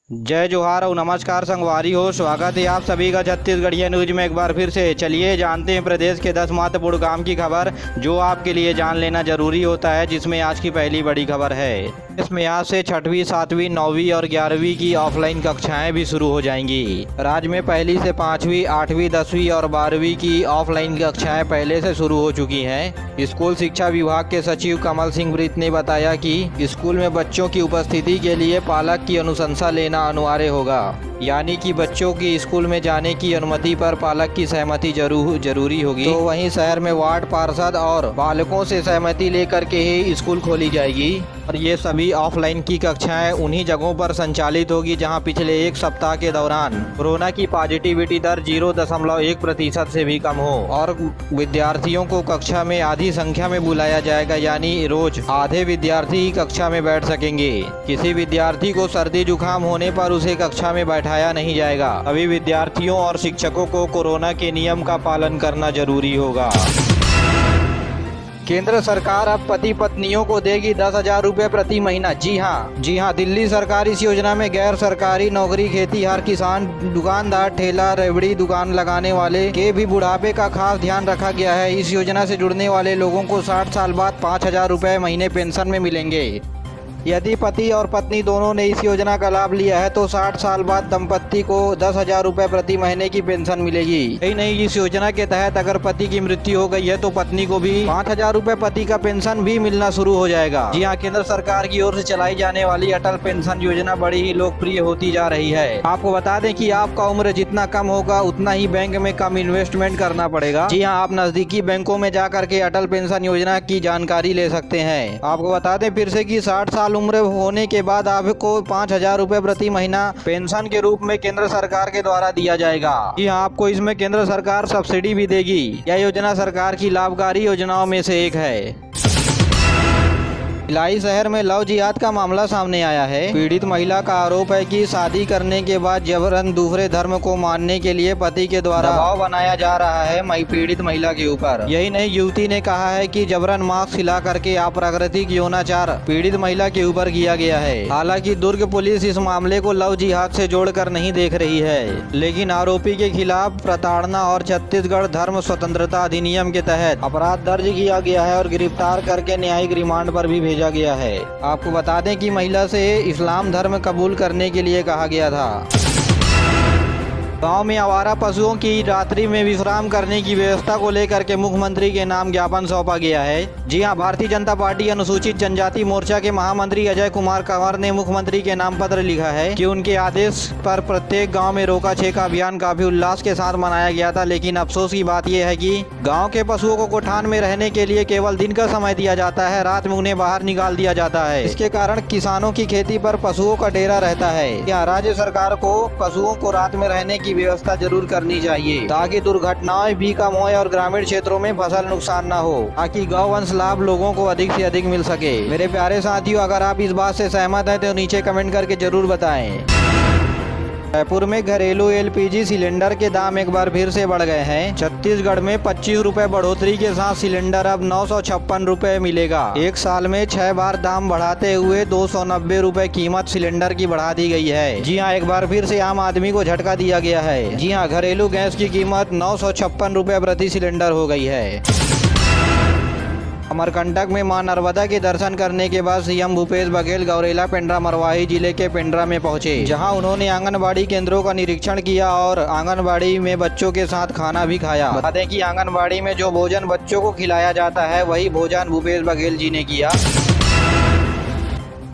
जय जोहार और नमस्कार संगवारी हो। स्वागत है आप सभी का छत्तीसगढ़िया न्यूज में एक बार फिर से। चलिए जानते हैं प्रदेश के 10 महत्वपूर्ण काम की खबर जो आपके लिए जान लेना जरूरी होता है, जिसमें आज की पहली बड़ी खबर है। इसमें आज से 6वीं, 7वीं, 9वीं और 11वीं की ऑफलाइन कक्षाएं भी शुरू हो जाएंगी। राज्य में पहली से 5वीं, 8वीं, 10वीं और 12वीं की ऑफलाइन कक्षाएं पहले से शुरू हो चुकी हैं। स्कूल शिक्षा विभाग के सचिव कमल सिंह ब्रित ने बताया कि स्कूल में बच्चों की उपस्थिति के लिए पालक की अनुशंसा लेना अनिवार्य होगा, यानी कि बच्चों की स्कूल में जाने की अनुमति पर पालक की सहमति जरूरी होगी। तो वहीं शहर में वार्ड पार्षद और पालकों से सहमति लेकर के ही स्कूल खोली जाएगी और ये सभी ऑफलाइन की कक्षाएं उन्हीं जगहों पर संचालित होगी जहां पिछले एक सप्ताह के दौरान कोरोना की पॉजिटिविटी दर 0.1% से भी कम हो और विद्यार्थियों को कक्षा में आधी संख्या में बुलाया जाएगा, यानी रोज आधे विद्यार्थी ही कक्षा में बैठ सकेंगे। किसी विद्यार्थी को सर्दी जुकाम होने पर उसे कक्षा में बैठाया नहीं जाएगा। अभी विद्यार्थियों और शिक्षकों को कोरोना के नियम का पालन करना जरूरी होगा। केंद्र सरकार अब पति पत्नियों को देगी 10,000 रुपये प्रति महीना। जी हाँ, दिल्ली सरकार इस योजना में गैर सरकारी नौकरी, खेतीहर, किसान, दुकानदार, ठेला रेवड़ी दुकान लगाने वाले के भी बुढ़ापे का खास ध्यान रखा गया है। इस योजना से जुड़ने वाले लोगों को 60 साल बाद 5,000 रुपये महीने पेंशन में मिलेंगे। यदि पति और पत्नी दोनों ने इस योजना का लाभ लिया है तो 60 साल बाद दंपत्ति को 10,000 रुपये प्रति महीने की पेंशन मिलेगी। यही नहीं, इस योजना के तहत अगर पति की मृत्यु हो गई है तो पत्नी को भी 5,000 रुपये पति का पेंशन भी मिलना शुरू हो जाएगा। जी हाँ, केंद्र सरकार की ओर से चलाई जाने वाली अटल पेंशन योजना बड़ी ही लोकप्रिय होती जा रही है। आपको बता दें कि आपका उम्र जितना कम होगा उतना ही बैंक में कम इन्वेस्टमेंट करना पड़ेगा। जी हाँ, आप नजदीकी बैंकों में जा करके अटल पेंशन योजना की जानकारी ले सकते हैं। आपको बता दें फिर से कि 60 साल उम्र होने के बाद आपको 5,000 रुपये प्रति महीना पेंशन के रूप में केंद्र सरकार के द्वारा दिया जाएगा। जी हाँ, आपको इसमें केंद्र सरकार सब्सिडी भी देगी। यह योजना सरकार की लाभकारी योजनाओं में से एक है। भिलाई शहर में लव जिहाद का मामला सामने आया है। पीड़ित महिला का आरोप है कि शादी करने के बाद जबरन दूसरे धर्म को मानने के लिए पति के द्वारा दबाव बनाया जा रहा है पीड़ित महिला के ऊपर। यही नहीं, युवती ने कहा है कि जबरन मास्क खिला करके अप्राकृतिक यौनाचार पीड़ित महिला के ऊपर किया गया है। हालांकि दुर्ग पुलिस इस मामले को लव जिहाद से जोड़कर नहीं देख रही है, लेकिन आरोपी के खिलाफ प्रताड़ना और छत्तीसगढ़ धर्म स्वतंत्रता अधिनियम के तहत अपराध दर्ज किया गया है और गिरफ्तार करके न्यायिक रिमांड पर भी भेजा गया है। आपको बता दें कि महिला से इस्लाम धर्म कबूल करने के लिए कहा गया था। गांव में आवारा पशुओं की रात्रि में विश्राम करने की व्यवस्था को लेकर के मुख्यमंत्री के नाम ज्ञापन सौंपा गया है। जी हां, भारतीय जनता पार्टी अनुसूचित जनजाति मोर्चा के महामंत्री अजय कुमार कंवर ने मुख्यमंत्री के नाम पत्र लिखा है कि उनके आदेश पर प्रत्येक गांव में रोका छेका अभियान काफी उल्लास के साथ मनाया गया था, लेकिन अफसोस की बात यह है कि गाँव के पशुओं को कोठान में रहने के लिए केवल दिन का समय दिया जाता है, रात में उन्हें बाहर निकाल दिया जाता है। इसके कारण किसानों की खेती पर पशुओं का डेरा रहता है। यहाँ राज्य सरकार को पशुओं को रात में रहने की व्यवस्था जरूर करनी चाहिए ताकि दुर्घटनाएं भी कम हो और ग्रामीण क्षेत्रों में फसल नुकसान न हो, ताकि गौवंश लाभ लोगों को अधिक से अधिक मिल सके। मेरे प्यारे साथियों, अगर आप इस बात से सहमत हैं तो नीचे कमेंट करके जरूर बताएं। जयपुर में घरेलू एलपीजी सिलेंडर के दाम एक बार फिर से बढ़ गए हैं। छत्तीसगढ़ में 25 रुपए बढ़ोतरी के साथ सिलेंडर अब 956 रुपए मिलेगा। एक साल में 6 बार दाम बढ़ाते हुए 290 रुपए कीमत सिलेंडर की बढ़ा दी गई है। जी हाँ, एक बार फिर से आम आदमी को झटका दिया गया है। जी हाँ, घरेलू गैस की कीमत 956 रुपए प्रति सिलेंडर हो गई है। अमरकंटक में मां नर्मदा के दर्शन करने के बाद सीएम भूपेश बघेल गौरेला पेंड्रा मरवाही जिले के पेंड्रा में पहुंचे, जहां उन्होंने आंगनबाड़ी केंद्रों का निरीक्षण किया और आंगनबाड़ी में बच्चों के साथ खाना भी खाया। बता दें कि आंगनबाड़ी में जो भोजन बच्चों को खिलाया जाता है वही भोजन भूपेश बघेल जी ने किया।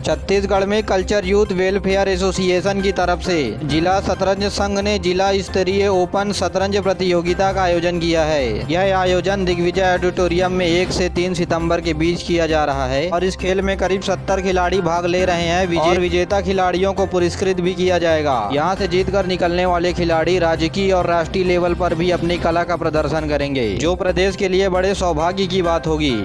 छत्तीसगढ़ में कल्चर यूथ वेलफेयर एसोसिएशन की तरफ से जिला शतरंज संघ ने जिला स्तरीय ओपन शतरंज प्रतियोगिता का आयोजन किया है। यह आयोजन दिग्विजय ऑडिटोरियम में 1 से 3 सितंबर के बीच किया जा रहा है और इस खेल में करीब 70 खिलाड़ी भाग ले रहे हैं और विजेता खिलाड़ियों को पुरस्कृत भी किया जाएगा। यहाँ से जीतकर निकलने वाले खिलाड़ी राज्यकीय और राष्ट्रीय लेवल पर भी अपनी कला का प्रदर्शन करेंगे, जो प्रदेश के लिए बड़े सौभाग्य की बात होगी।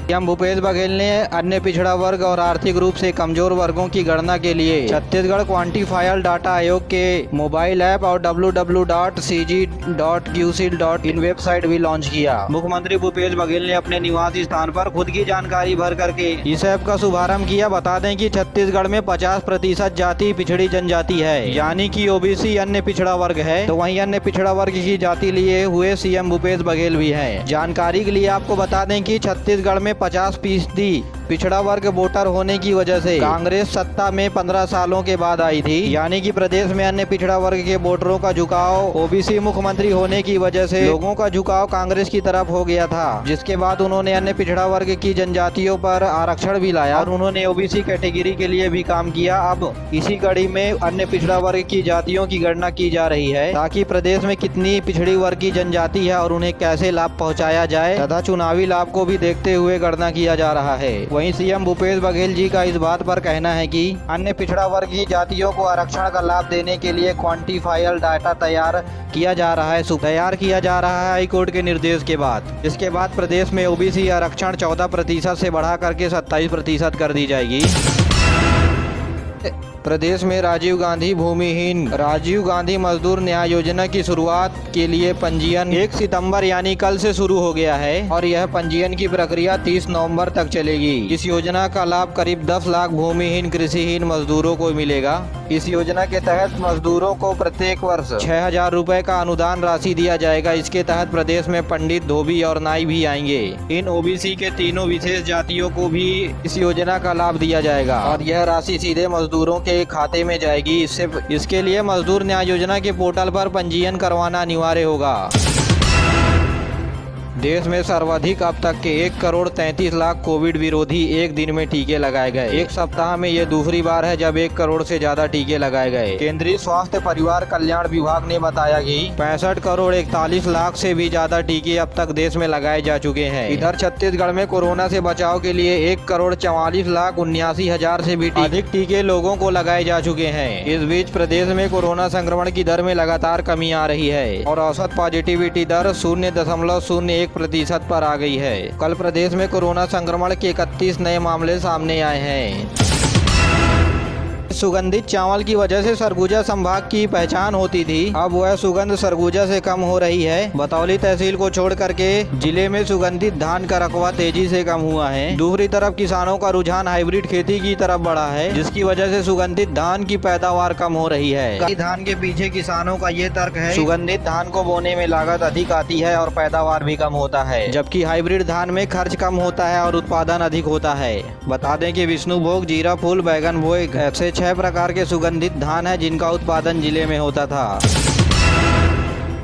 सीएम भूपेश बघेल ने अन्य पिछड़ा वर्ग और आर्थिक रूप से कमजोर वर्गों की गणना के लिए छत्तीसगढ़ क्वांटिफायर डाटा आयोग के मोबाइल ऐप और www.cg.qsil.in वेबसाइट भी लॉन्च किया। मुख्यमंत्री भूपेश बघेल ने अपने निवास स्थान पर खुद की जानकारी भर करके इस ऐप का शुभारंभ किया। बता दें कि छत्तीसगढ़ में 50% जाति पिछड़ी जनजाति है, यानी कि ओबीसी अन्य पिछड़ा वर्ग है, तो वहीं अन्य पिछड़ा वर्ग की जाति लिए हुए सीएम भूपेश बघेल भी हैं। जानकारी के लिए आपको बता दें कि छत्तीसगढ़ में 50% पिछड़ा वर्ग वोटर होने की वजह से कांग्रेस सत्ता में 15 सालों के बाद आई थी, यानी कि प्रदेश में अन्य पिछड़ा वर्ग के वोटरों का झुकाव ओबीसी मुख्यमंत्री होने की वजह से लोगों का झुकाव कांग्रेस की तरफ हो गया था, जिसके बाद उन्होंने अन्य पिछड़ा वर्ग की जनजातियों पर आरक्षण भी लाया और उन्होंने ओबीसी कैटेगरी के लिए भी काम किया। अब इसी कड़ी में अन्य पिछड़ा वर्ग की जातियों की गणना की जा रही है ताकि प्रदेश में कितनी पिछड़ी वर्ग की जनजाति है और उन्हें कैसे लाभ पहुँचाया जाए तथा चुनावी लाभ को भी देखते हुए गणना किया जा रहा है। वहीं सीएम भूपेश बघेल जी का इस बात पर कहना है कि अन्य पिछड़ा वर्ग की जातियों को आरक्षण का लाभ देने के लिए क्वांटिफायर डाटा तैयार किया जा रहा है हाईकोर्ट के निर्देश के बाद। इसके बाद प्रदेश में ओबीसी आरक्षण 14% से बढ़ा करके 27% कर दी जाएगी। प्रदेश में राजीव गांधी मजदूर न्याय योजना की शुरुआत के लिए पंजीयन 1 सितंबर यानी कल से शुरू हो गया है और यह पंजीयन की प्रक्रिया 30 नवंबर तक चलेगी। इस योजना का लाभ करीब 10 लाख भूमिहीन कृषिहीन मजदूरों को मिलेगा। इस योजना के तहत मजदूरों को प्रत्येक वर्ष 6,000 रुपए का अनुदान राशि दिया जाएगा। इसके तहत प्रदेश में पंडित, धोबी और नाई भी आएंगे। इन ओबीसी के तीनों विशेष जातियों को भी इस योजना का लाभ दिया जाएगा और यह राशि सीधे मजदूरों के खाते में जाएगी। इसके लिए मजदूर न्याय योजना के पोर्टल पर पंजीयन करवाना अनिवार्य होगा। देश में सर्वाधिक अब तक के 1,33,00,000 कोविड विरोधी एक दिन में टीके लगाए गए। एक सप्ताह में ये दूसरी बार है जब 1 करोड़ से ज्यादा टीके लगाए गए। केंद्रीय स्वास्थ्य परिवार कल्याण विभाग ने बताया कि 65,41,00,000 से भी ज्यादा टीके अब तक देश में लगाए जा चुके हैं। इधर छत्तीसगढ़ में कोरोना से बचाव के लिए 1,44,79,000 से भी अधिक टीके लोगों को लगाए जा चुके हैं। इस बीच प्रदेश में कोरोना संक्रमण की दर में लगातार कमी आ रही है और औसत पॉजिटिविटी दर 0.01% पर आ गई है। कल प्रदेश में कोरोना संक्रमण के 31 नए मामले सामने आए हैं। सुगंधित चावल की वजह से सरगुजा संभाग की पहचान होती थी, अब वह सुगंध सरगुजा से कम हो रही है। बतौली तहसील को छोड़ करके जिले में सुगंधित धान का रकबा तेजी से कम हुआ है। दूसरी तरफ किसानों का रुझान हाइब्रिड खेती की तरफ बढ़ा है, जिसकी वजह से सुगंधित धान की पैदावार कम हो रही है। धान के पीछे किसानों का ये तर्क है, सुगंधित धान को बोने में लागत अधिक आती है और पैदावार भी कम होता है, जबकि हाइब्रिड धान में खर्च कम होता है और उत्पादन अधिक होता है। बता दें कि विष्णुभोग, जीरा फूल, बैगन भोग ऐसे 6 प्रकार के सुगंधित धान है जिनका उत्पादन जिले में होता था।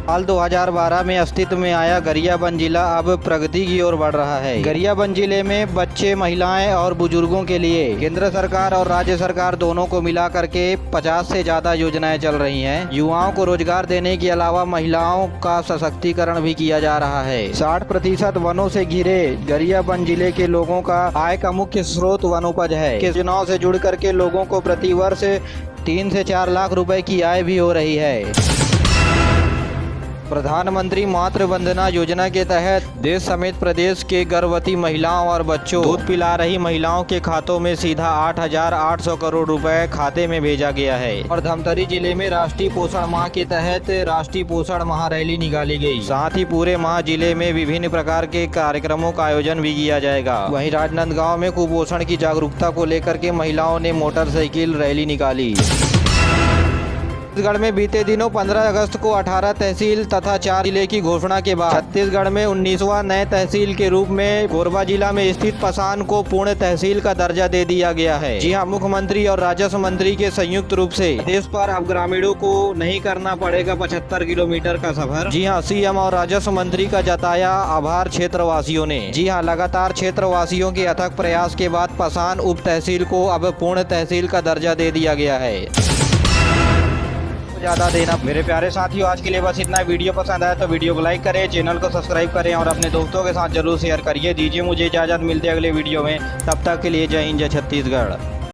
साल 2012 में अस्तित्व में आया गरियाबंद जिला अब प्रगति की ओर बढ़ रहा है। गरियाबंद जिले में बच्चे, महिलाएं और बुजुर्गों के लिए केंद्र सरकार और राज्य सरकार दोनों को मिला करके 50 से ज्यादा योजनाएं चल रही हैं। युवाओं को रोजगार देने के अलावा महिलाओं का सशक्तिकरण भी किया जा रहा है। 60% वनों से घिरे गरियाबंद जिले के लोगों का आय का मुख्य स्रोत वनोपज है। योजनाओं से जुड़ करके लोगों को प्रति वर्ष 3 से 4 लाख रुपए की आय भी हो रही है। प्रधानमंत्री मातृ वंदना योजना के तहत देश समेत प्रदेश के गर्भवती महिलाओं और बच्चों दूध पिला रही महिलाओं के खातों में सीधा 8,800 करोड़ रुपए खाते में भेजा गया है। और धमतरी जिले में राष्ट्रीय पोषण माह के तहत राष्ट्रीय पोषण माह रैली निकाली गई। साथ ही पूरे माह जिले में विभिन्न प्रकार के कार्यक्रमों का आयोजन भी किया जाएगा। वहीं राजनांदगांव में कुपोषण की जागरूकता को लेकर के महिलाओं ने मोटरसाइकिल रैली निकाली। छत्तीसगढ़ में बीते दिनों 15 अगस्त को 18 तहसील तथा 4 जिले की घोषणा के बाद छत्तीसगढ़ में 19वां नए तहसील के रूप में कोरबा जिला में स्थित पसान को पूर्ण तहसील का दर्जा दे दिया गया है। जी हां, मुख्यमंत्री और राजस्व मंत्री के संयुक्त रूप से देश पर अब ग्रामीणों को नहीं करना पड़ेगा 75 किलोमीटर का सफर। जी हां, सीएम और राजस्व मंत्री का जताया आभार क्षेत्रवासियों ने। जी हां, लगातार क्षेत्रवासियों के अथक प्रयास के बाद पसान उप तहसील को अब पूर्ण तहसील का दर्जा दे दिया गया है। ज्यादा देना। मेरे प्यारे साथियों, आज के लिए बस इतना। वीडियो पसंद आया तो वीडियो को लाइक करें, चैनल को सब्सक्राइब करें और अपने दोस्तों के साथ जरूर शेयर करिए। दीजिए मुझे इजाजत, मिलते अगले वीडियो में। तब तक के लिए जय हिंद, जय छत्तीसगढ़।